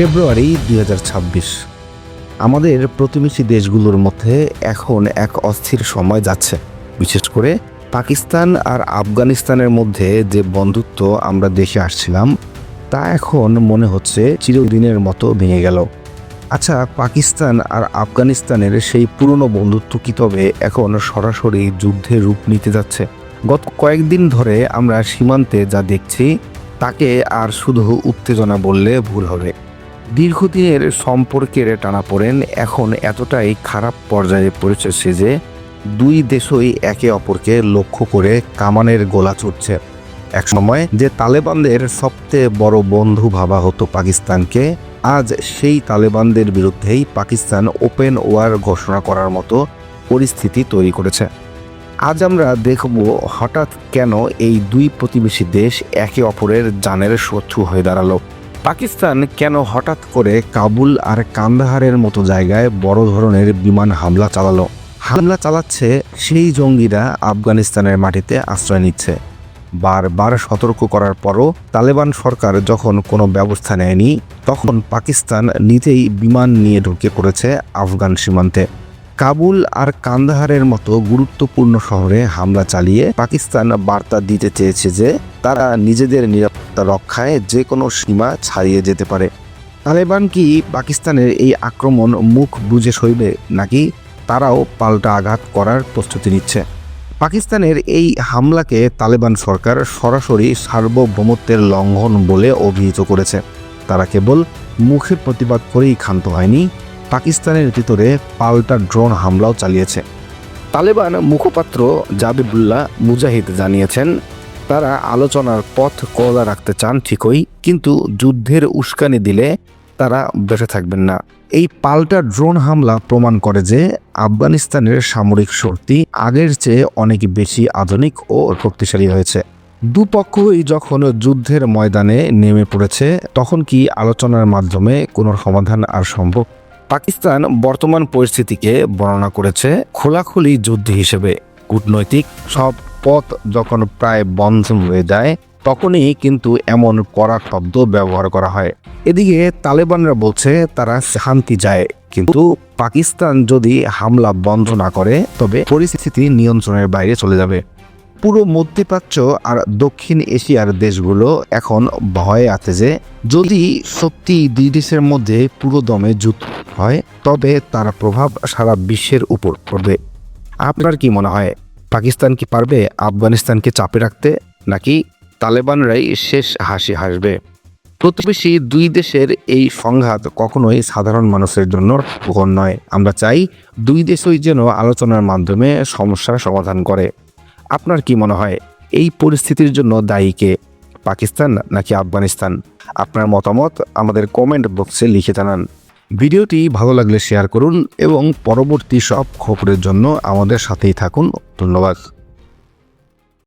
ফেব্রুয়ারি ২০২৬। আমাদের প্রতিবেশী দেশগুলোর মধ্যে এখন এক অস্থির সময় যাচ্ছে। বিশেষ করে পাকিস্তান আর আফগানিস্তানের মধ্যে যে বন্ধুত্ব আমরা দেখে আসছিলাম, তা এখন মনে হচ্ছে চিরদিনের মতো ভেঙে গেল। আচ্ছা, পাকিস্তান আর আফগানিস্তানের সেই পুরনো বন্ধুত্ব কি তবে এখন সরাসরি যুদ্ধের রূপ নিতে যাচ্ছে? গত কয়েকদিন ধরে আমরা সীমান্তে যা দেখছি তাকে আর শুধু উত্তেজনা বললে ভুল হবে। দীর্ঘদিনের সম্পর্কের টানাপোড়েন এখন এতটাই খারাপ পর্যায়ে পৌঁছেছে যে দুই দেশই একে অপরকে লক্ষ্য করে কামানের গোলা ছুটছে। এক সময় যে তালেবানদের সবচেয়ে বড় বন্ধু ভাবা হতো পাকিস্তানকে, আজ সেই তালেবানদের বিরুদ্ধেই পাকিস্তান ওপেন ওয়ার ঘোষণা করার মতো পরিস্থিতি তৈরি করেছে। আজ আমরা দেখব হঠাৎ কেন এই দুই প্রতিবেশী দেশ একে অপরের জানের শত্রু হয়ে দাঁড়ালো। পাকিস্তান কেন হঠাৎ করে কাবুল আর কান্দাহারের মতো জায়গায় বড় ধরনের বিমান হামলা চালাচ্ছে সেই জঙ্গিরা আফগানিস্তানের মাটিতে আশ্রয় নিচ্ছে। বারবার সতর্ক করার পরও তালেবান সরকার যখন কোনো ব্যবস্থা নেয়নি, তখন পাকিস্তান নিজেই বিমান নিয়ে ঢুকে পড়েছে আফগান সীমান্তে। কাবুল আর কান্দাহারের মতো গুরুত্বপূর্ণ শহরে হামলা চালিয়ে পাকিস্তান বার্তা দিতে চেয়েছে যে তারা নিজেদের নিরাপত্তা রক্ষায় যে কোনো সীমা ছাড়িয়ে যেতে পারে। তালেবান কি পাকিস্তানের এই আক্রমণ মুখ বুজে সইবে, নাকি তারাও পাল্টা আঘাত করার প্রস্তুতি নিচ্ছে? পাকিস্তানের এই হামলাকে তালেবান সরকার সরাসরি সার্বভৌমত্বের লঙ্ঘন বলে অভিহিত করেছে। তারা কেবল মুখে প্রতিবাদ করেই ক্ষান্ত হয়নি, পাকিস্তানের ভিতরে পাল্টা ড্রোন হামলাও চালিয়েছে। তালেবান মুখপাত্র জাবিবুল্লাহ মুজাহিদ জানিয়েছেন, তারা আলোচনার পথ খোলা রাখতে চান ঠিকই, কিন্তু যুদ্ধের উস্কানি দিলে তারা বেঁচে থাকবেন না। এই পাল্টা ড্রোন হামলা প্রমাণ করে যে আফগানিস্তানের সামরিক শক্তি আগের চেয়ে অনেক বেশি আধুনিক ও শক্তিশালী হয়েছে। দুপক্ষই যখন যুদ্ধের ময়দানে নেমে পড়েছে, তখন কি আলোচনার মাধ্যমে কোনো সমাধান আর সম্ভব? পাকিস্তান বর্তমান পরিস্থিতিকে বর্ণনা করেছে খোলাখুলি যুদ্ধ হিসেবে। কূটনৈতিক সব পথ যখন প্রায় বন্ধ হয়ে যায়, তখনই কিন্তু এমন কড়া শব্দ ব্যবহার করা হয়। এদিকে তালেবানরা বলছে তারা শান্তি চায়, কিন্তু পাকিস্তান যদি হামলা বন্ধ না করে তবে পরিস্থিতি নিয়ন্ত্রণের বাইরে চলে যাবে। পুরো মধ্যপ্রাচ্য আর দক্ষিণ এশিয়ার দেশগুলো এখন ভয়ে আছে যে যদি সত্যি দুই দেশের মধ্যে পুরো দমে যুদ্ধ হয়, তবে তার প্রভাব সারা বিশ্বের উপর পড়বে। আপনার কি মনে হয়, পাকিস্তান কি পারবে আফগানিস্তানকে চাপে রাখতে, নাকি তালেবানরাই শেষ হাসি হাসবে? প্রতিবেশী দুই দেশের এই সংঘাত কখনোই সাধারণ মানুষের জন্য সুখকর নয়। আমরা চাই দুই দেশই যেন আলোচনার মাধ্যমে সমস্যার সমাধান করে। আপনার কি মনে হয়, এই পরিস্থিতির জন্য দায়ী কে, পাকিস্তান নাকি আফগানিস্তান? আপনার মতামত আমাদের কমেন্ট বক্সে লিখে জানান। ভিডিওটি ভালো লাগলে শেয়ার করুন এবং পরবর্তী সব খবরের জন্য আমাদের সাথেই থাকুন। ধন্যবাদ।